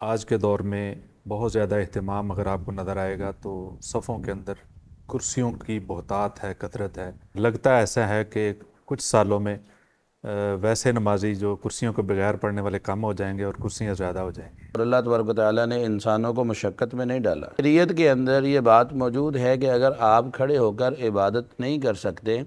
آج کے دور میں بہت زیادہ اہتمام اگر آپ کو نظر آئے گا تو صفوں کے اندر کرسیوں کی بہتات ہے، کثرت ہے۔ لگتا ایسا ہے کہ کچھ سالوں میں ویسے نمازی جو کرسیوں کے بغیر پڑھنے والے کم ہو جائیں گے اور کرسیاں زیادہ ہو جائیں گی۔ اور اللہ تبارک و تعالیٰ نے انسانوں کو مشقت میں نہیں ڈالا۔ شریعت کے اندر یہ بات موجود ہے کہ اگر آپ کھڑے ہو کر عبادت نہیں کر سکتے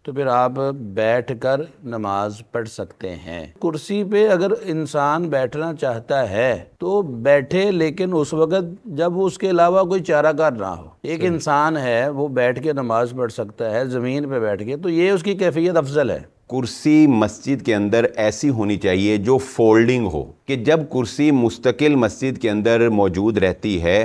تو پھر آپ بیٹھ کر نماز پڑھ سکتے ہیں۔ کرسی پہ اگر انسان بیٹھنا چاہتا ہے تو بیٹھے، لیکن اس وقت جب اس کے علاوہ کوئی چارہ کار نہ ہو۔ ایک انسان ہے وہ بیٹھ کے نماز پڑھ سکتا ہے زمین پہ بیٹھ کے، تو یہ اس کی کیفیت افضل ہے۔ کرسی مسجد کے اندر ایسی ہونی چاہیے جو فولڈنگ ہو، کہ جب کرسی مستقل مسجد کے اندر موجود رہتی ہے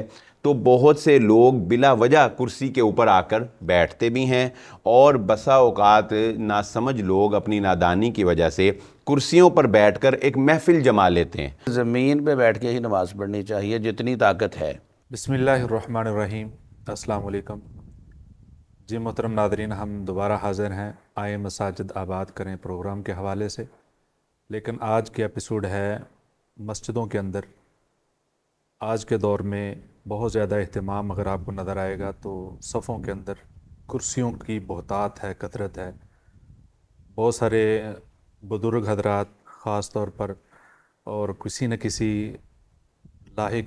تو بہت سے لوگ بلا وجہ کرسی کے اوپر آ کر بیٹھتے بھی ہیں، اور بسا اوقات ناسمجھ لوگ اپنی نادانی کی وجہ سے کرسیوں پر بیٹھ کر ایک محفل جما لیتے ہیں۔ زمین پہ بیٹھ کے ہی نماز پڑھنی چاہیے جتنی طاقت ہے۔ بسم اللہ الرحمن الرحیم۔ السلام علیکم جی محترم ناظرین، ہم دوبارہ حاضر ہیں آئے مساجد آباد کریں پروگرام کے حوالے سے، لیکن آج کے ایپیسوڈ ہے مسجدوں کے اندر آج کے دور میں بہت زیادہ اہتمام اگر آپ کو نظر آئے گا تو صفوں کے اندر کرسیوں کی بہتات ہے، کثرت ہے۔ بہت سارے بزرگ حضرات خاص طور پر، اور کسی نہ کسی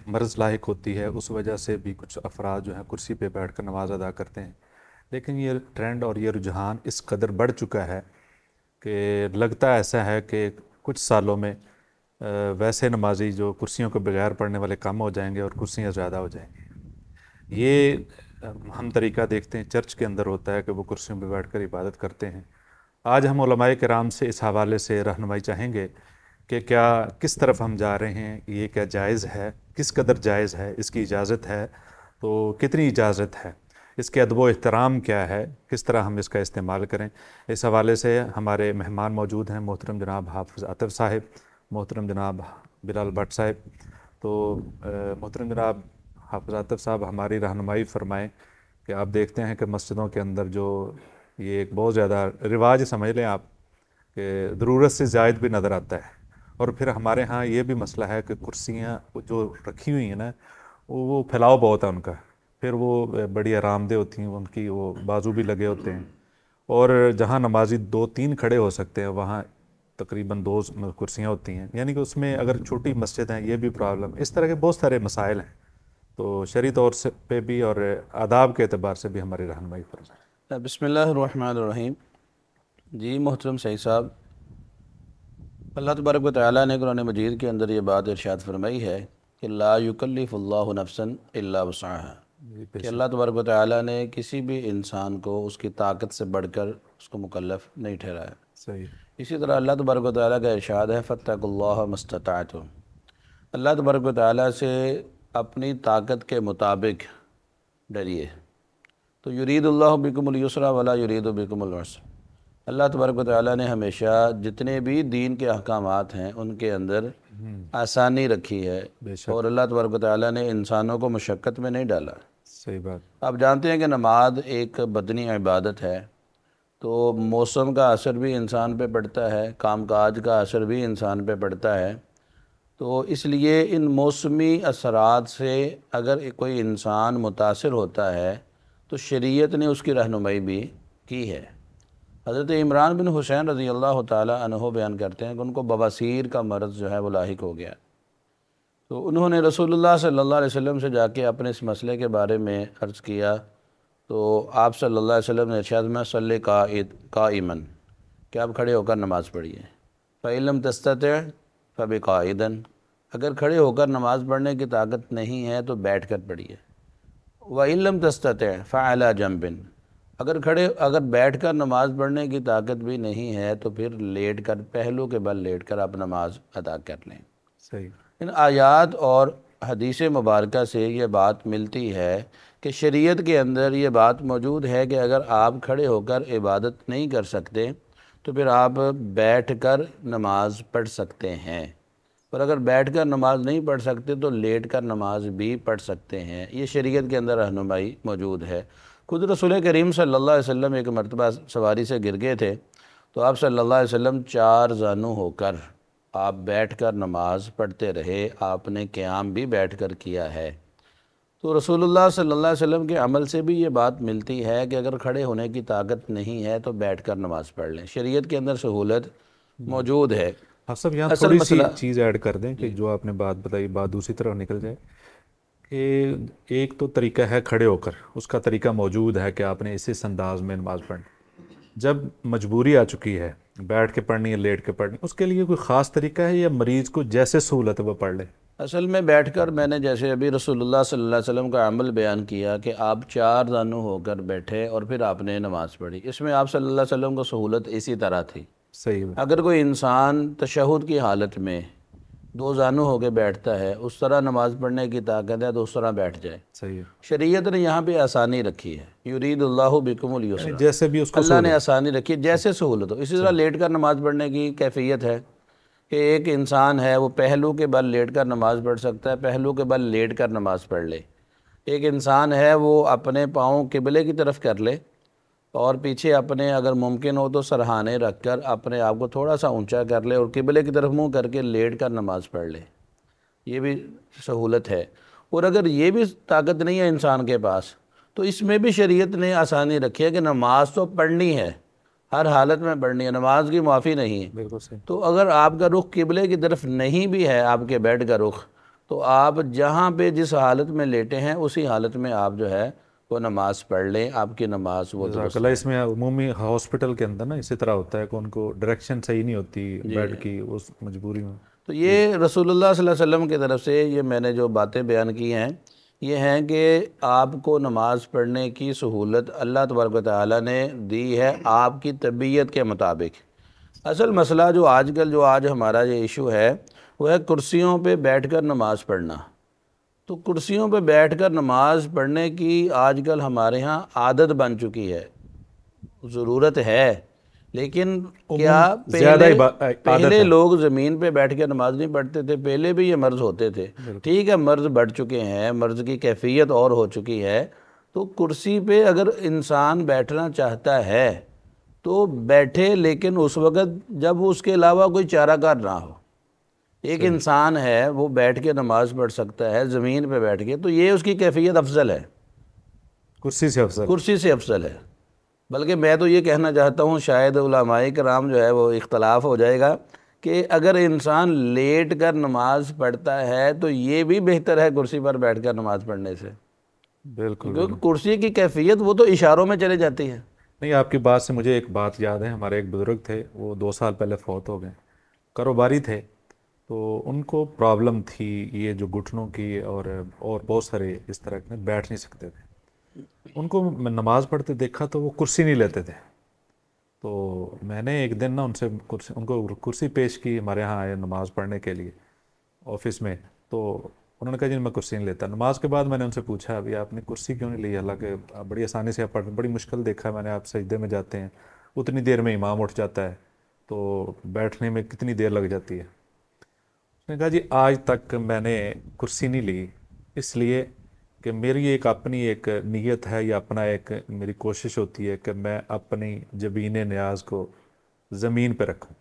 مرض لاحق ہوتی ہے، اس وجہ سے بھی کچھ افراد جو ہیں کرسی پہ بیٹھ کر نماز ادا کرتے ہیں۔ لیکن یہ ٹرینڈ اور یہ رجحان اس قدر بڑھ چکا ہے کہ لگتا ایسا ہے کہ کچھ سالوں میں ویسے نمازی جو کرسیوں کے بغیر پڑھنے والے کم ہو جائیں گے اور کرسیاں زیادہ ہو جائیں گی۔ یہ ہم طریقہ دیکھتے ہیں چرچ کے اندر ہوتا ہے کہ وہ کرسیوں پہ بیٹھ کر عبادت کرتے ہیں۔ آج ہم علماء کرام سے اس حوالے سے رہنمائی چاہیں گے کہ کس طرف ہم جا رہے ہیں، یہ کیا جائز ہے، کس قدر جائز ہے، اس کی اجازت ہے تو کتنی اجازت ہے، اس کے ادب و احترام کیا ہے، کس طرح ہم اس کا استعمال کریں۔ اس حوالے سے ہمارے مہمان موجود ہیں، محترم جناب حافظ عاطف صاحب، محترم جناب بلال بٹ صاحب۔ تو محترم جناب حافظ عاطف صاحب ہماری رہنمائی فرمائیں کہ آپ دیکھتے ہیں کہ مسجدوں کے اندر جو یہ ایک بہت زیادہ رواج سمجھ لیں آپ کہ ضرورت سے زائد بھی نظر آتا ہے، اور پھر ہمارے ہاں یہ بھی مسئلہ ہے کہ کرسیاں جو رکھی ہوئی ہیں نا وہ پھیلاؤ بہت ہے ان کا، پھر وہ بڑی آرام دہ ہوتی ہیں، ان کی وہ بازو بھی لگے ہوتے ہیں، اور جہاں نمازی 2-3 کھڑے ہو سکتے ہیں وہاں تقریباً 2 کرسیاں ہوتی ہیں، یعنی کہ اس میں اگر چھوٹی مسجد ہیں یہ بھی پرابلم، اس طرح کے بہت سارے مسائل ہیں۔ تو شرعی طور سے پہ بھی اور آداب کے اعتبار سے بھی ہماری رہنمائی فرمائیں۔ بسم اللہ الرحمن الرحیم۔ جی محترم سعید صاحب، اللہ تبارک و تعالیٰ نے قرآن مجید کے اندر یہ بات ارشاد فرمائی ہے کہ لا یکلف اللہ نفسا الا وسعها، کہ اللہ تبارک و تعالیٰ نے کسی بھی انسان کو اس کی طاقت سے بڑھ کر اس کو مکلف نہیں ٹھہرایا۔ صحیح۔ اسی طرح اللہ تبارک و تعالیٰ کا ارشاد ہے فاتقوا اللہ ما استطعتم، اللہ تبارک و تعالیٰ سے اپنی طاقت کے مطابق ڈریے۔ تو یرید اللہ بکم اليسر ولا یرید بکم العسر، اللہ تبارک و تعالیٰ نے ہمیشہ جتنے بھی دین کے احکامات ہیں ان کے اندر آسانی رکھی ہے، اور اللہ تبارک و تعالیٰ نے انسانوں کو مشقت میں نہیں ڈالا۔ صحیح بات۔ آپ جانتے ہیں کہ نماز ایک بدنی عبادت ہے، تو موسم کا اثر بھی انسان پہ پڑتا ہے، کام کاج کا اثر بھی انسان پہ پڑتا ہے، تو اس لیے ان موسمی اثرات سے اگر کوئی انسان متاثر ہوتا ہے تو شریعت نے اس کی رہنمائی بھی کی ہے۔ حضرت عمران بن حسین رضی اللہ تعالیٰ عنہ بیان کرتے ہیں کہ ان کو بواسیر کا مرض جو ہے وہ لاحق ہو گیا، تو انہوں نے رسول اللہ صلی اللہ علیہ وسلم سے جا کے اپنے اس مسئلے کے بارے میں عرض کیا، تو آپ صلی اللہ علیہ وسلم نے ارشاد میں صلی قائما، کہ آپ کھڑے ہو کر نماز پڑھیے، فَإِن لَمْ تَسْتَطِعْ فَبِقَاعِدًا، اگر کھڑے ہو کر نماز پڑھنے کی طاقت نہیں ہے تو بیٹھ کر پڑھیے، وَإِن لَمْ تَسْتَطِعْ فَعَلَى جَنْبٍ، اگر بیٹھ کر نماز پڑھنے کی طاقت بھی نہیں ہے تو پھر لیٹ کر، پہلو کے بل لیٹ کر آپ نماز ادا کر لیں۔ صحیح۔ ان آیات اور حدیث مبارکہ سے یہ بات ملتی ہے کہ شریعت کے اندر یہ بات موجود ہے کہ اگر آپ کھڑے ہو کر عبادت نہیں کر سکتے تو پھر آپ بیٹھ کر نماز پڑھ سکتے ہیں، اور اگر بیٹھ کر نماز نہیں پڑھ سکتے تو لیٹ کر نماز بھی پڑھ سکتے ہیں۔ یہ شریعت کے اندر رہنمائی موجود ہے۔ خود رسول کریم صلی اللہ علیہ وسلم ایک مرتبہ سواری سے گر گئے تھے، تو آپ صلی اللہ علیہ وسلم 4 زانو ہو کر آپ بیٹھ کر نماز پڑھتے رہے، آپ نے قیام بھی بیٹھ کر کیا ہے، تو رسول اللہ صلی اللہ علیہ وسلم کے عمل سے بھی یہ بات ملتی ہے کہ اگر کھڑے ہونے کی طاقت نہیں ہے تو بیٹھ کر نماز پڑھ لیں۔ شریعت کے اندر سہولت موجود ہے۔ آپ سب یہاں اصل تھوڑی سی مسئلہ چیز ایڈ کر دیں کہ جو آپ نے بات بتائی بات دوسری طرف نکل جائے، کہ ایک تو طریقہ ہے کھڑے ہو کر، اس کا طریقہ موجود ہے کہ آپ نے اس انداز میں نماز پڑھنی۔ جب مجبوری آ چکی ہے بیٹھ کے پڑھنی ہے، لیٹ کے پڑھنی، اس کے لیے کوئی خاص طریقہ ہے یا مریض کو جیسے سہولت ہے وہ پڑھ لے؟ اصل میں بیٹھ کر میں نے جیسے ابھی رسول اللہ صلی اللہ علیہ وسلم کا عمل بیان کیا کہ آپ 4 زانو ہو کر بیٹھے اور پھر آپ نے نماز پڑھی، اس میں آپ صلی اللہ علیہ وسلم کو سہولت اسی طرح تھی۔ صحیح ہے، اگر کوئی انسان تشہد کی حالت میں 2 زانو ہو کے بیٹھتا ہے، اس طرح نماز پڑھنے کی طاقت ہے تو اس طرح بیٹھ جائے۔ صحیح ہے، شریعت نے یہاں پہ آسانی رکھی ہے، یرید اللہ بکم الیسر، جیسے بھی اس کو اللہ نے آسانی رکھی ہے جیسے سہولت ہو۔ اسی طرح لیٹ کر نماز پڑھنے کی کیفیت ہے کہ ایک انسان ہے وہ پہلو کے بل لیٹ کر نماز پڑھ سکتا ہے، پہلو کے بل لیٹ کر نماز پڑھ لے۔ ایک انسان ہے وہ اپنے پاؤں قبلے کی طرف کر لے اور پیچھے اپنے اگر ممکن ہو تو سرہانے رکھ کر اپنے آپ کو تھوڑا سا اونچا کر لے اور قبلے کی طرف منہ کر کے لیٹ کر نماز پڑھ لے، یہ بھی سہولت ہے۔ اور اگر یہ بھی طاقت نہیں ہے انسان کے پاس تو اس میں بھی شریعت نے آسانی رکھی ہے کہ نماز تو پڑھنی ہے، ہر حالت میں پڑھنی ہے، نماز کی معافی نہیں ہے۔ بالکل صحیح۔ تو اگر آپ کا رخ قبلے کی طرف نہیں بھی ہے، آپ کے بیڈ کا رخ، تو آپ جہاں پہ جس حالت میں لیٹے ہیں اسی حالت میں آپ جو ہے وہ نماز پڑھ لیں، آپ کی نماز وہ جزاک اللہ۔ اس میں عمومی ہاسپٹل کے اندر نا اسی طرح ہوتا ہے کہ ان کو ڈائریکشن صحیح نہیں ہوتی بیڈ کی، اس مجبوری میں۔ تو یہ رسول اللہ صلی اللہ علیہ وسلم کی طرف سے یہ میں نے جو باتیں بیان کی ہیں یہ ہیں کہ آپ کو نماز پڑھنے کی سہولت اللہ تبارک و تعالیٰ نے دی ہے آپ کی طبیعت کے مطابق۔ اصل مسئلہ جو آج ہمارا یہ ایشو ہے وہ ہے کرسیوں پہ بیٹھ کر نماز پڑھنا۔ تو کرسیوں پہ بیٹھ کر نماز پڑھنے کی آج کل ہمارے ہاں عادت بن چکی ہے، ضرورت ہے، لیکن کیا پہلے لوگ زمین پہ بیٹھ کے نماز نہیں پڑھتے تھے؟ پہلے بھی یہ مرض ہوتے تھے، ٹھیک ہے مرض بڑھ چکے ہیں، مرض کی کیفیت اور ہو چکی ہے، تو کرسی پہ اگر انسان بیٹھنا چاہتا ہے تو بیٹھے، لیکن اس وقت جب اس کے علاوہ کوئی چارہ کار نہ ہو۔ ایک انسان ہے وہ بیٹھ کے نماز پڑھ سکتا ہے زمین پہ بیٹھ کے، تو یہ اس کی کیفیت افضل ہے، کرسی سے افضل ہے۔ بلکہ میں تو یہ کہنا چاہتا ہوں، شاید علماء کرام جو ہے وہ اختلاف ہو جائے گا کہ اگر انسان لیٹ کر نماز پڑھتا ہے تو یہ بھی بہتر ہے کرسی پر بیٹھ کر نماز پڑھنے سے، بالکل، کیونکہ کرسی کی کیفیت وہ تو اشاروں میں چلے جاتی ہے۔ نہیں، آپ کی بات سے مجھے ایک بات یاد ہے، ہمارے ایک بزرگ تھے، وہ 2 سال پہلے فوت ہو گئے، کاروباری تھے، تو ان کو پرابلم تھی یہ جو گھٹنوں کی اور بہت سارے اس طرح کے، بیٹھ نہیں سکتے تھے۔ ان کو میں نماز پڑھتے دیکھا تو وہ کرسی نہیں لیتے تھے، تو میں نے ایک دن نا ان کو کرسی پیش کی، ہمارے ہاں آئے نماز پڑھنے کے لیے آفس میں، تو انہوں نے کہا جی میں کرسی نہیں لیتا۔ نماز کے بعد میں نے ان سے پوچھا ابھی آپ نے کرسی کیوں نہیں لی؟ حالانکہ بڑی آسانی سے آپ پڑھ، بڑی مشکل دیکھا ہے میں نے، آپ سجدے میں جاتے ہیں اتنی دیر میں امام اٹھ جاتا ہے، تو بیٹھنے میں کتنی دیر لگ جاتی ہے؟ اس نے کہا جی آج تک میں نے کرسی نہیں لی اس لیے کہ میری ایک اپنی ایک نیت ہے یا اپنا ایک میری کوشش ہوتی ہے کہ میں اپنی جبین نیاز کو زمین پہ رکھوں،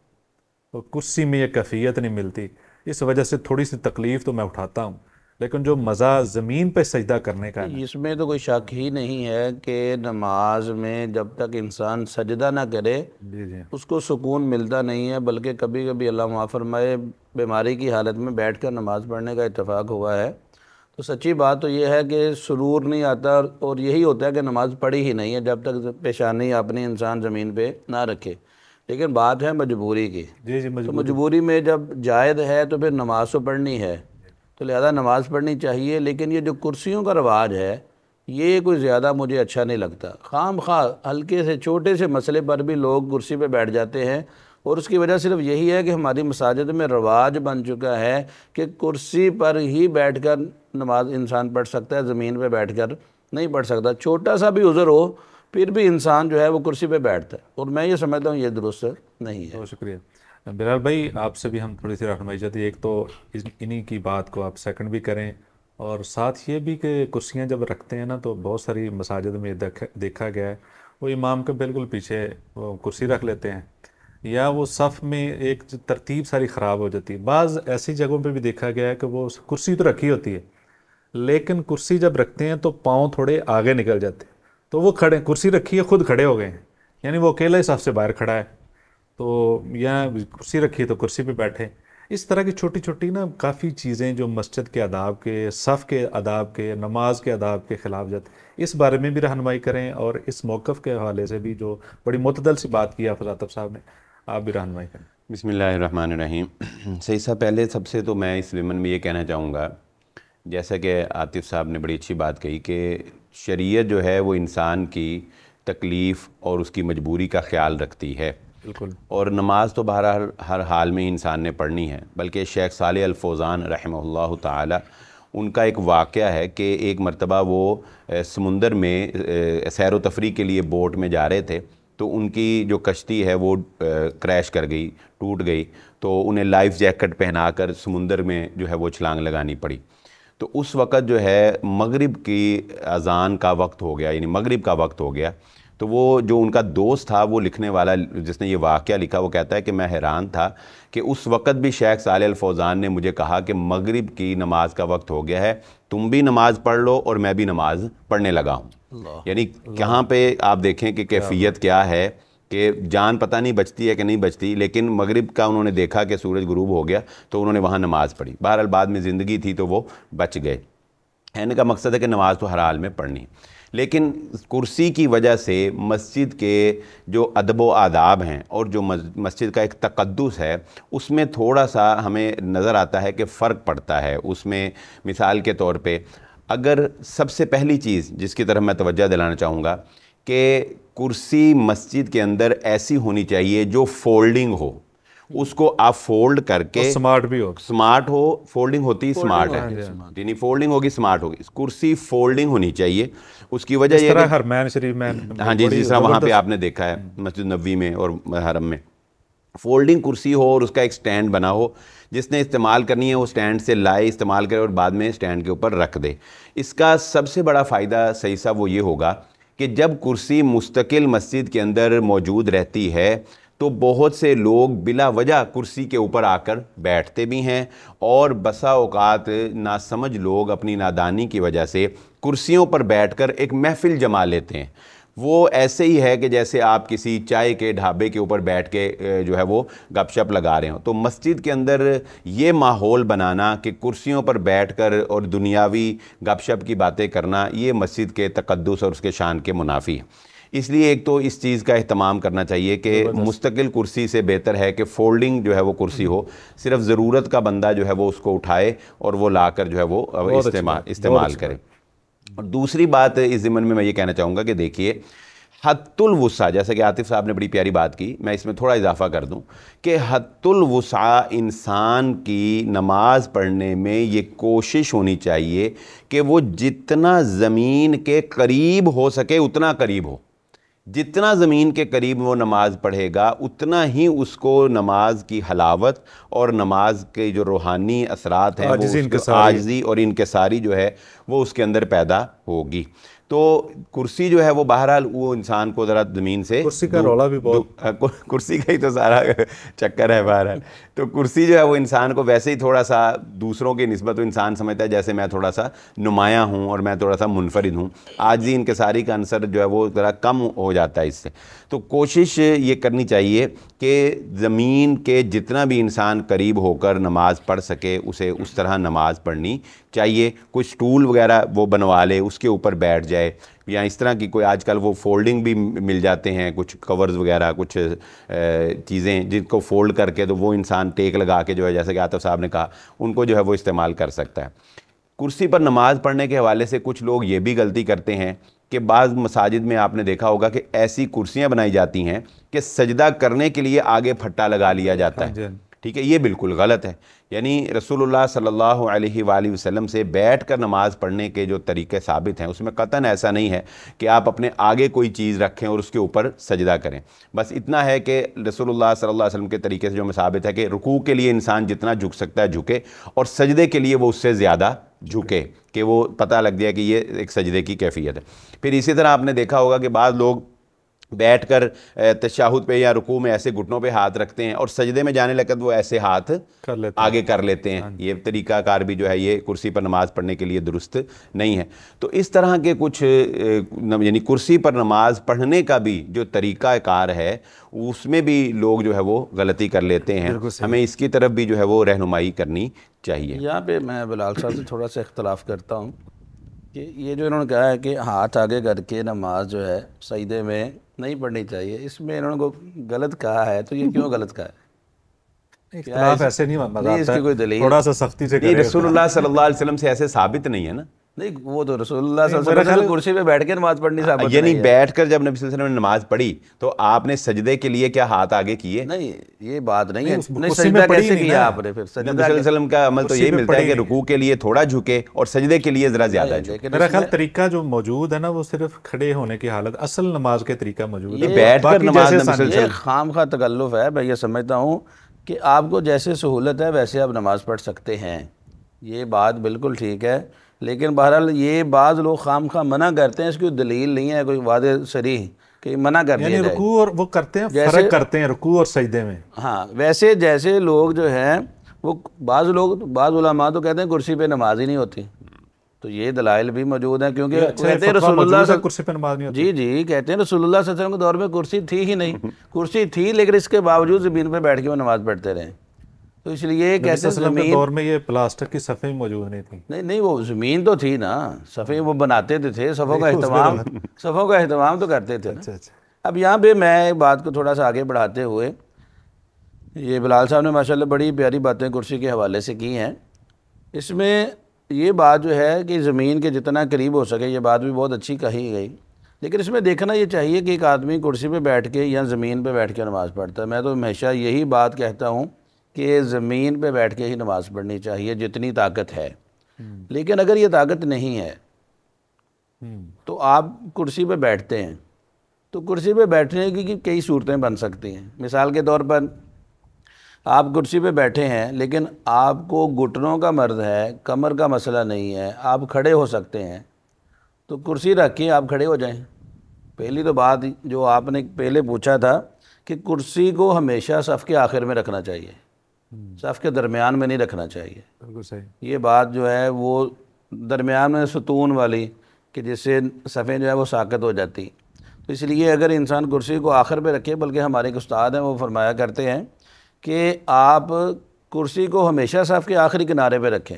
تو کرسی میں یہ کیفیت نہیں ملتی، اس وجہ سے تھوڑی سی تکلیف تو میں اٹھاتا ہوں، لیکن جو مزہ زمین پہ سجدہ کرنے کا ہے، اس میں تو کوئی شک ہی نہیں ہے کہ نماز میں جب تک انسان سجدہ نہ کرے جی جی اس کو سکون ملتا نہیں ہے، بلکہ کبھی کبھی اللہ معاف فرمائے بیماری کی حالت میں بیٹھ کر نماز پڑھنے کا اتفاق ہوا ہے، تو سچی بات تو یہ ہے کہ سرور نہیں آتا، اور یہی ہوتا ہے کہ نماز پڑھی ہی نہیں ہے جب تک پیشانی اپنی انسان زمین پہ نہ رکھے۔ لیکن بات ہے مجبوری کی، جی جی تو مجبوری میں جب جائز ہے تو پھر نماز تو پڑھنی ہے، تو لہذا نماز پڑھنی چاہیے۔ لیکن یہ جو کرسیوں کا رواج ہے یہ کوئی زیادہ مجھے اچھا نہیں لگتا، خام خواہ ہلکے سے چھوٹے سے مسئلے پر بھی لوگ کرسی پہ بیٹھ جاتے ہیں، اور اس کی وجہ صرف یہی ہے کہ ہماری مساجد میں رواج بن چکا ہے کہ کرسی پر ہی بیٹھ کر نماز انسان پڑھ سکتا ہے، زمین پہ بیٹھ کر نہیں پڑھ سکتا۔ چھوٹا سا بھی عذر ہو پھر بھی انسان جو ہے وہ کرسی پہ بیٹھتا ہے، اور میں یہ سمجھتا ہوں یہ درست نہیں ہے۔ بہت شکریہ بلال بھائی، آپ سے بھی ہم تھوڑی سی رہنمائی چاہتے ہیں، ایک تو انہی کی بات کو آپ سیکنڈ بھی کریں، اور ساتھ یہ بھی کہ کرسیاں جب رکھتے ہیں نا تو بہت ساری مساجد میں دیکھا گیا ہے وہ امام کے بالکل پیچھے وہ کرسی رکھ لیتے ہیں، یا وہ صف میں ایک ترتیب ساری خراب ہو جاتی ہے. بعض ایسی جگہوں پہ بھی دیکھا گیا ہے کہ وہ کرسی تو رکھی ہوتی ہے لیکن کرسی جب رکھتے ہیں تو پاؤں تھوڑے آگے نکل جاتے ہیں, تو وہ کھڑے, کرسی رکھی ہے خود کھڑے ہو گئے ہیں, یعنی وہ اکیلا ہی صف سے باہر کھڑا ہے, تو یا کرسی رکھی ہے تو کرسی پہ بیٹھے. اس طرح کی چھوٹی چھوٹی نا کافی چیزیں جو مسجد کے آداب کے, صف کے آداب کے, نماز کے آداب کے خلاف جاتے, اس بارے میں بھی رہنمائی کریں, اور اس موقف کے حوالے سے بھی جو بڑی معتدل سی بات کی حافظ عاطف صاحب نے, آپ بھی رہنمائی کریں. بسم اللہ الرحمن الرحیم. صحیح صاحب, پہلے سب سے تو میں اس ضمن میں یہ کہنا چاہوں گا, جیسا کہ عاطف صاحب نے بڑی اچھی بات کہی کہ شریعت جو ہے وہ انسان کی تکلیف اور اس کی مجبوری کا خیال رکھتی ہے. بالکل. اور نماز تو بہرحال ہر حال میں انسان نے پڑھنی ہے, بلکہ شیخ صالح الفوزان رحمہ اللہ تعالی, ان کا ایک واقعہ ہے کہ ایک مرتبہ وہ سمندر میں سیر و تفریح کے لیے بوٹ میں جا رہے تھے, تو ان کی جو کشتی ہے وہ کریش کر گئی, ٹوٹ گئی, تو انہیں لائف جیکٹ پہنا کر سمندر میں جو ہے وہ چھلانگ لگانی پڑی. تو اس وقت جو ہے مغرب کی اذان کا وقت ہو گیا, یعنی مغرب کا وقت ہو گیا. تو وہ جو ان کا دوست تھا, وہ لکھنے والا جس نے یہ واقعہ لکھا, وہ کہتا ہے کہ میں حیران تھا کہ اس وقت بھی شیخ صالح الفوزان نے مجھے کہا کہ مغرب کی نماز کا وقت ہو گیا ہے, تم بھی نماز پڑھ لو اور میں بھی نماز پڑھنے لگا ہوں. یعنی کہاں پہ آپ دیکھیں کہ کیفیت کیا ہے, کہ جان پتہ نہیں بچتی ہے کہ نہیں بچتی, لیکن مغرب کا انہوں نے دیکھا کہ سورج غروب ہو گیا تو انہوں نے وہاں نماز پڑھی. بہرحال بعد میں زندگی تھی تو وہ بچ گئے. کہنے کا مقصد ہے کہ نماز تو ہر حال میں پڑھنی ہے, لیکن کرسی کی وجہ سے مسجد کے جو ادب و آداب ہیں اور جو مسجد کا ایک تقدس ہے, اس میں تھوڑا سا ہمیں نظر آتا ہے کہ فرق پڑتا ہے. اس میں مثال کے طور پہ اگر سب سے پہلی چیز جس کی طرف میں توجہ دلانا چاہوں گا کہ کرسی مسجد کے اندر ایسی ہونی چاہیے جو فولڈنگ ہو, اس کو آپ فولڈ کر کے, سمارٹ بھی ہو, سمارٹ ہو, فولڈنگ ہوتی سمارٹ ہے, یعنی فولڈنگ ہوگی سمارٹ ہوگی. کرسی فولڈنگ ہونی چاہیے. اس کی وجہ یہ ہے حرمین شریف میں, ہاں جی, جس طرح وہاں پہ آپ نے دیکھا ہے مسجد نبوی میں اور حرم میں, فولڈنگ کرسی ہو اور اس کا ایک سٹینڈ بنا ہو, جس نے استعمال کرنی ہے وہ سٹینڈ سے لائے, استعمال کرے اور بعد میں سٹینڈ کے اوپر رکھ دے. اس کا سب سے بڑا فائدہ صحیح صاحب وہ یہ ہوگا کہ جب کرسی مستقل مسجد کے اندر موجود رہتی ہے تو بہت سے لوگ بلا وجہ کرسی کے اوپر آ کر بیٹھتے بھی ہیں, اور بسا اوقات ناسمجھ لوگ اپنی نادانی کی وجہ سے کرسیوں پر بیٹھ کر ایک محفل جما لیتے ہیں. وہ ایسے ہی ہے کہ جیسے آپ کسی چائے کے ڈھابے کے اوپر بیٹھ کے جو ہے وہ گپ شپ لگا رہے ہوں. تو مسجد کے اندر یہ ماحول بنانا کہ کرسیوں پر بیٹھ کر اور دنیاوی گپ شپ کی باتیں کرنا, یہ مسجد کے تقدس اور اس کے شان کے منافی ہے. اس لیے ایک تو اس چیز کا اہتمام کرنا چاہیے کہ مستقل کرسی سے بہتر ہے کہ فولڈنگ جو ہے وہ کرسی ہو, صرف ضرورت کا بندہ جو ہے وہ اس کو اٹھائے اور وہ لا کر جو ہے وہ استعمال کرے. اور دوسری بات اس ضمن میں یہ کہنا چاہوں گا کہ دیکھیے حد الوسع, جیسا کہ عاطف صاحب نے بڑی پیاری بات کی, میں اس میں تھوڑا اضافہ کر دوں کہ حد الوسع انسان کی نماز پڑھنے میں یہ کوشش ہونی چاہیے کہ وہ جتنا زمین کے قریب ہو سکے اتنا قریب ہو. جتنا زمین کے قریب وہ نماز پڑھے گا اتنا ہی اس کو نماز کی حلاوت اور نماز کے جو روحانی اثرات ہیں, وہ عاجزی اور انکساری جو ہے وہ اس کے اندر پیدا ہوگی. تو کرسی جو ہے وہ بہرحال وہ انسان کو ذرا زمین سے, کرسی کا رولا بھی بہت, کرسی کا ہی تو سارا چکر ہے بہرحال. تو کرسی جو ہے وہ انسان کو ویسے ہی تھوڑا سا دوسروں کی نسبت انسان سمجھتا ہے جیسے میں تھوڑا سا نمایاں ہوں اور میں تھوڑا سا منفرد ہوں. عاجزی انکساری کا عنصر جو ہے وہ ذرا کم ہو جاتا ہے اس سے. تو کوشش یہ کرنی چاہیے کہ زمین کے جتنا بھی انسان قریب ہو کر نماز پڑھ سکے اسے اس طرح نماز پڑھنی چاہیے. کوئی سٹول وغیرہ وہ بنوا لے, اس کے اوپر بیٹھ جائے, یا اس طرح کی کوئی آج کل وہ فولڈنگ بھی مل جاتے ہیں, کچھ کورز وغیرہ, کچھ چیزیں جن کو فولڈ کر کے تو وہ انسان ٹیک لگا کے جو ہے, جیسے کہ عاطف صاحب نے کہا, ان کو جو ہے وہ استعمال کر سکتا ہے. کرسی پر نماز پڑھنے کے حوالے سے کچھ لوگ یہ بھی غلطی کرتے ہیں کہ بعض مساجد میں آپ نے دیکھا ہوگا کہ ایسی کرسیاں بنائی جاتی ہیں کہ سجدہ کرنے کے لیے آگے پھٹا لگا لیا جاتا ہے. ٹھیک ہے, یہ بالکل غلط ہے. یعنی رسول اللہ صلی اللہ علیہ وآلہ وسلم سے بیٹھ کر نماز پڑھنے کے جو طریقے ثابت ہیں اس میں قطعاً ایسا نہیں ہے کہ آپ اپنے آگے کوئی چیز رکھیں اور اس کے اوپر سجدہ کریں. بس اتنا ہے کہ رسول اللہ صلی اللہ علیہ وسلم کے طریقے سے جو ثابت ہے کہ رکوع کے لیے انسان جتنا جھک سکتا ہے جھکے, اور سجدے کے لیے وہ اس سے زیادہ جھکے, کہ وہ پتہ لگ جائے کہ یہ ایک سجدے کی کیفیت ہے. پھر اسی طرح آپ نے دیکھا ہوگا کہ بعض لوگ بیٹھ کر تشہد پہ یا رکوع میں ایسے گھٹنوں پہ ہاتھ رکھتے ہیں اور سجدے میں جانے لگت وہ ایسے ہاتھ آگے کر لیتے ہیں. یہ طریقہ کار بھی جو ہے یہ کرسی پر نماز پڑھنے کے لیے درست نہیں ہے. تو اس طرح کے کچھ یعنی کرسی پر نماز پڑھنے کا بھی جو طریقہ کار ہے اس میں بھی لوگ جو ہے وہ غلطی کر لیتے ہیں. ہمیں اس کی طرف بھی جو ہے وہ رہنمائی کرنی چاہیے. یہاں پہ میں بلال صاحب سے تھوڑا سا اختلاف کرتا ہوں کہ یہ جو انہوں نے کہا ہے کہ ہاتھ آگے کر کے نماز جو ہے سجدے میں نہیں پڑھنی چاہیے، اس میں انہوں نے کو غلط کہا ہے، تو یہ کیوں غلط کہا ہے؟ اختلاف ایسے نہیں مزہ اس کی کوئی دلیل تھوڑا سا سختی سے نہیں، رسول اللہ صلی اللہ علیہ وسلم سے ایسے ثابت نہیں ہے نا. نہیں، وہ تو رسول اللہ صلی اللہ علیہ وسلم کرسی پہ بیٹھ کے نماز پڑھنی ثابت یعنی نہیں ہے. بیٹھ کر جب نبی صلی اللہ علیہ وسلم نے نماز پڑھی تو آپ نے سجدے کے لیے کیا ہاتھ آگے کیے؟ نہیں، یہ بات نہیں ہے. نہیں، کرسی سجدہ میں پڑھی کیسے نہیں کیا نا. آپ نے پھر؟ نبی صلی سجدہ اللہ علیہ وسلم کا عمل تو یہی ملتا ہے کہ رکوع کے لیے تھوڑا جھکے اور سجدے کے لیے ذرا زیادہ جھکے. میرا خیال طریقہ جو موجود ہے نا وہ صرف کھڑے ہونے کی حالت، اصل نماز کے طریقہ موجود ہے. بیٹھ کر نماز نبی صلی اللہ علیہ یہ خام خواہ تکلف ہے. میں یہ سمجھتا ہوں کہ آپ کو جیسے سہولت ہے ویسے آپ نماز پڑھ سکتے ہیں، یہ بات بالکل ٹھیک ہے. لیکن بہرحال یہ بعض لوگ خام خواہ منع کرتے ہیں، اس کی دلیل نہیں ہے کوئی واضح صریح کہ منع کر دیا یعنی جائے. رکوع اور وہ کرتے ہیں، فرق کرتے ہیں رکوع اور سجدے میں. ہاں، ویسے جیسے لوگ جو ہیں وہ بعض علماء تو کہتے ہیں کرسی پہ نماز ہی نہیں ہوتی. تو یہ دلائل بھی موجود ہیں کیونکہ کہتے ہیں رسول اللہ کرسی پہ نماز نہیں ہوتی. جی کہتے ہیں رسول اللہ صلی اللہ علیہ وسلم کے دور میں کرسی تھی ہی نہیں. کرسی تھی لیکن اس کے باوجود زمین پہ بیٹھ کے وہ نماز پڑھتے رہے. تو اس لیے کہتے ہیں وسلم کے دور میں یہ پلاسٹک کی صفیں موجود نہیں تھیں. نہیں، وہ زمین تو تھی نا، صفیں وہ بناتے تھے، صفوں کا اہتمام تو کرتے تھے. اب یہاں پہ میں بات کو تھوڑا سا آگے بڑھاتے ہوئے، یہ بلال صاحب نے ماشاءاللہ بڑی پیاری باتیں کرسی کے حوالے سے کی ہیں. اس میں یہ بات جو ہے کہ زمین کے جتنا قریب ہو سکے یہ بات بھی بہت اچھی کہی گئی. لیکن اس میں دیکھنا یہ چاہیے کہ ایک آدمی کرسی پہ بیٹھ کے یا زمین پہ بیٹھ کے نماز پڑھتا ہے. میں تو ہمیشہ یہی بات کہتا ہوں کہ زمین پہ بیٹھ کے ہی نماز پڑھنی چاہیے جتنی طاقت ہے. لیکن اگر یہ طاقت نہیں ہے تو آپ کرسی پہ بیٹھتے ہیں، تو کرسی پہ بیٹھنے کی کئی صورتیں بن سکتی ہیں. مثال کے طور پر آپ کرسی پہ بیٹھے ہیں لیکن آپ کو گھٹنوں کا مرض ہے، کمر کا مسئلہ نہیں ہے، آپ کھڑے ہو سکتے ہیں، تو کرسی رکھ کے آپ کھڑے ہو جائیں. پہلی تو بات جو آپ نے پہلے پوچھا تھا کہ کرسی کو ہمیشہ صف کے آخر میں رکھنا چاہیے، صف کے درمیان میں نہیں رکھنا چاہیے. بالکل صحیح. یہ بات جو ہے وہ درمیان میں ستون والی کہ جس سے صفیں جو ہے وہ ساقط ہو جاتی. تو اس لیے اگر انسان کرسی کو آخر پہ رکھے، بلکہ ہمارے ایک استاد ہیں وہ فرمایا کرتے ہیں کہ آپ کرسی کو ہمیشہ صف کے آخری کنارے پہ رکھیں.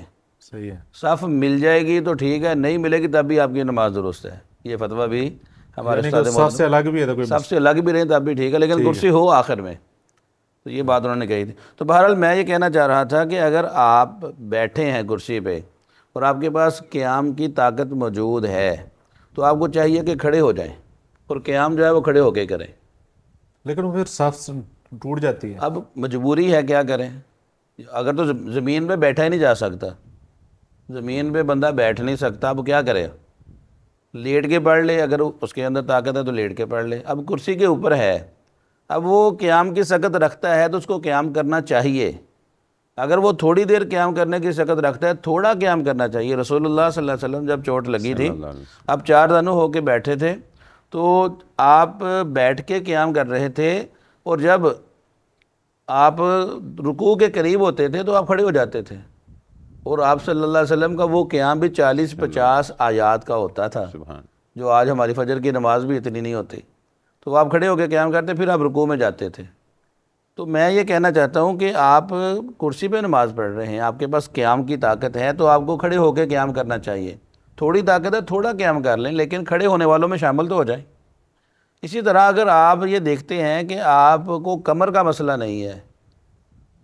صحیح ہے. صف مل جائے گی تو ٹھیک ہے، نہیں ملے گی تب بھی آپ کی نماز درست ہے. یہ فتویٰ بھی ہمارے استاد صف سے الگ بھی ہے، کوئی صف سے الگ بھی رہیں تب بھی ٹھیک ہے، لیکن کرسی ہو آخر میں. تو یہ بات انہوں نے کہی تھی. تو بہرحال میں یہ کہنا چاہ رہا تھا کہ اگر آپ بیٹھے ہیں کرسی پہ اور آپ کے پاس قیام کی طاقت موجود ہے تو آپ کو چاہیے کہ کھڑے ہو جائیں اور قیام جو ہے وہ کھڑے ہو کے کریں. لیکن وہ پھر صف ٹوٹ جاتی ہے. اب مجبوری ہے، کیا کریں؟ اگر تو زمین پہ بیٹھا ہی نہیں جا سکتا، زمین پہ بندہ بیٹھ نہیں سکتا، اب کیا کرے؟ لیٹ کے پڑھ لے، اگر اس کے اندر طاقت ہے تو لیٹ کے پڑھ لے. اب کرسی کے اوپر ہے، اب وہ قیام کی سکت رکھتا ہے تو اس کو قیام کرنا چاہیے. اگر وہ تھوڑی دیر قیام کرنے کی سکت رکھتا ہے، تھوڑا قیام کرنا چاہیے. رسول اللہ صلی اللہ علیہ وسلم جب چوٹ لگی تھی، اب 4 دنوں ہو کے بیٹھے تھے، تو آپ بیٹھ کے قیام کر رہے تھے اور جب آپ رکوع کے قریب ہوتے تھے تو آپ کھڑے ہو جاتے تھے. اور آپ صلی اللہ علیہ وسلم کا وہ قیام بھی 40-50 آیات کا ہوتا تھا، جو آج ہماری فجر کی نماز بھی اتنی نہیں ہوتی. تو آپ کھڑے ہو کے قیام کرتے، پھر آپ رکوع میں جاتے تھے. تو میں یہ کہنا چاہتا ہوں کہ آپ کرسی پہ نماز پڑھ رہے ہیں، آپ کے پاس قیام کی طاقت ہے تو آپ کو کھڑے ہو کے قیام کرنا چاہیے. تھوڑی طاقت ہے، تھوڑا قیام کر لیں، لیکن کھڑے ہونے والوں میں شامل تو ہو جائیں. اسی طرح اگر آپ یہ دیکھتے ہیں کہ آپ کو کمر کا مسئلہ نہیں ہے،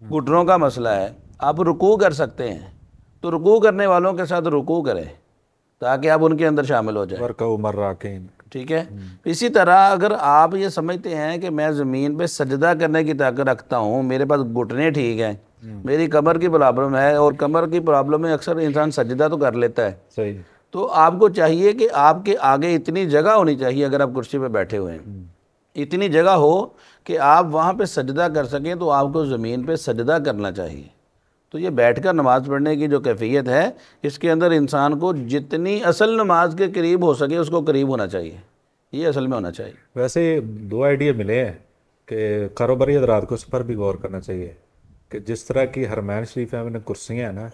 گھٹنوں کا مسئلہ ہے، آپ رکوع کر سکتے ہیں، تو رکوع کرنے والوں کے ساتھ رکوع کریں تاکہ آپ ان کے اندر شامل ہو جائیں. ورکعوا مع الراکعین. ٹھیک ہے. اسی طرح اگر آپ یہ سمجھتے ہیں کہ میں زمین پہ سجدہ کرنے کی طاقت رکھتا ہوں، میرے پاس گھٹنے ٹھیک ہیں، میری کمر کی پرابلم ہے، اور کمر کی پرابلم میں اکثر انسان سجدہ تو کر لیتا ہے، صحیح. تو آپ کو چاہیے کہ آپ کے آگے اتنی جگہ ہونی چاہیے. اگر آپ کرسی پہ بیٹھے ہوئے ہیں، اتنی جگہ ہو کہ آپ وہاں پہ سجدہ کر سکیں، تو آپ کو زمین پہ سجدہ کرنا چاہیے. تو یہ بیٹھ کر نماز پڑھنے کی جو کیفیت ہے، اس کے اندر انسان کو جتنی اصل نماز کے قریب ہو سکے اس کو قریب ہونا چاہیے. یہ اصل میں ہونا چاہیے. ویسے 2 آئیڈیا ملے ہیں کہ کاروباری حضرات کو اس پر بھی غور کرنا چاہیے کہ جس طرح کی حرمین شریف میں کرسیاں ہیں نا،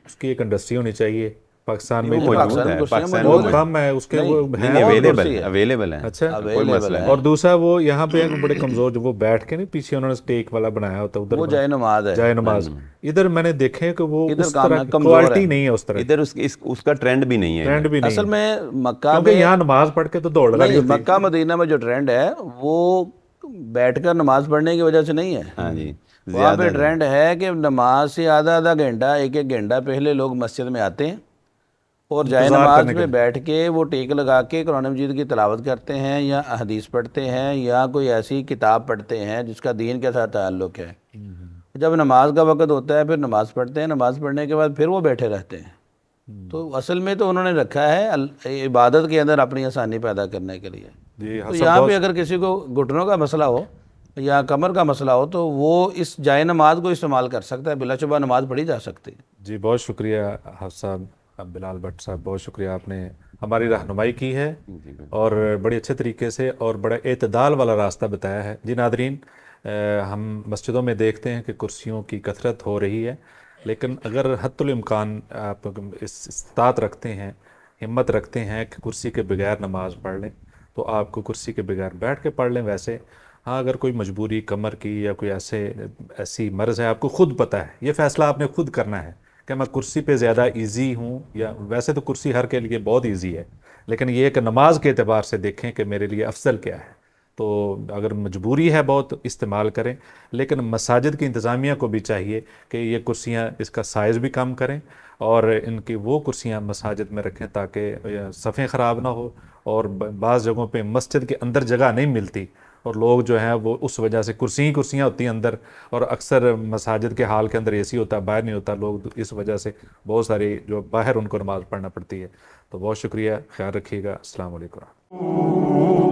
اس کی ایک انڈسٹری ہونی چاہیے. پاکستان میں موجود ہے، پاکستان بہت کم ہے اس کے، وہ ہیں اویلیبل ہیں. اچھا، کوئی مسئلہ اور دوسرا وہ یہاں پہ بڑے کمزور جو وہ بیٹھ کے نہیں، پیچھے انہوں نے اسٹیک والا بنایا ہوتا ہے ادھر، وہ جائے نماز ہے. جائے نماز. ادھر میں نے دیکھے کہ وہ ادھر اس طرح کمزور کوالٹی نہیں ہے، اس طرح ادھر اس کا ٹرینڈ بھی نہیں ہے. ٹرینڈ بھی نہیں اصل میں مکہ کیونکہ یہاں نماز پڑھ کے تو دوڑ لگا نہیں، مکہ مدینہ میں جو ٹرینڈ ہے وہ بیٹھ کر نماز پڑھنے کی وجہ سے نہیں ہے. ہاں جی، وہاں پہ ٹرینڈ ہے کہ نماز سے آدھا گھنٹہ 1 گھنٹہ پہلے لوگ مسجد میں آتے ہیں اور جائے نماز میں بیٹھ کے وہ ٹیک لگا کے قرآن مجید کی تلاوت کرتے ہیں یا حدیث پڑھتے ہیں یا کوئی ایسی کتاب پڑھتے ہیں جس کا دین کے ساتھ تعلق ہے. جب نماز کا وقت ہوتا ہے پھر نماز پڑھتے ہیں، نماز پڑھنے کے بعد پھر وہ بیٹھے رہتے ہیں. تو اصل میں تو انہوں نے رکھا ہے عبادت کے اندر اپنی آسانی پیدا کرنے کے لیے. تو یہاں پہ اگر کسی کو گھٹنوں کا مسئلہ ہو یا کمر کا مسئلہ ہو تو وہ اس جائے نماز کو استعمال کر سکتا ہے، بلا شبہ نماز پڑھی جا سکتی ہے. جی بہت شکریہ حافظ صاحب، بلال بٹ صاحب، بہت شکریہ، آپ نے ہماری رہنمائی کی ہے اور بڑے اچھے طریقے سے اور بڑا اعتدال والا راستہ بتایا ہے. جی ناظرین، ہم مسجدوں میں دیکھتے ہیں کہ کرسیوں کی کثرت ہو رہی ہے، لیکن اگر حتی الامکان آپ استطاعت رکھتے ہیں، ہمت رکھتے ہیں کہ کرسی کے بغیر نماز پڑھ لیں تو آپ کو کرسی کے بغیر بیٹھ کے پڑھ لیں. ویسے ہاں اگر کوئی مجبوری کمر کی یا کوئی ایسی مرض ہے، آپ کو خود پتہ ہے، یہ فیصلہ آپ نے خود کرنا ہے کہ میں کرسی پہ زیادہ ایزی ہوں، یا ویسے تو کرسی ہر کے لیے بہت ایزی ہے، لیکن یہ کہ نماز کے اعتبار سے دیکھیں کہ میرے لیے افضل کیا ہے. تو اگر مجبوری ہے بہت استعمال کریں، لیکن مساجد کی انتظامیہ کو بھی چاہیے کہ یہ کرسیاں اس کا سائز بھی کم کریں اور ان کی وہ کرسیاں مساجد میں رکھیں تاکہ صفیں خراب نہ ہو. اور بعض جگہوں پہ مسجد کے اندر جگہ نہیں ملتی اور لوگ جو ہیں وہ اس وجہ سے کرسیاں ہوتی ہیں اندر، اور اکثر مساجد کے حال کے اندر اے سی ہوتا ہے، باہر نہیں ہوتا. لوگ اس وجہ سے بہت ساری جو باہر ان کو نماز پڑھنا پڑتی ہے. تو بہت شکریہ، خیال رکھیے گا. السلام علیکم.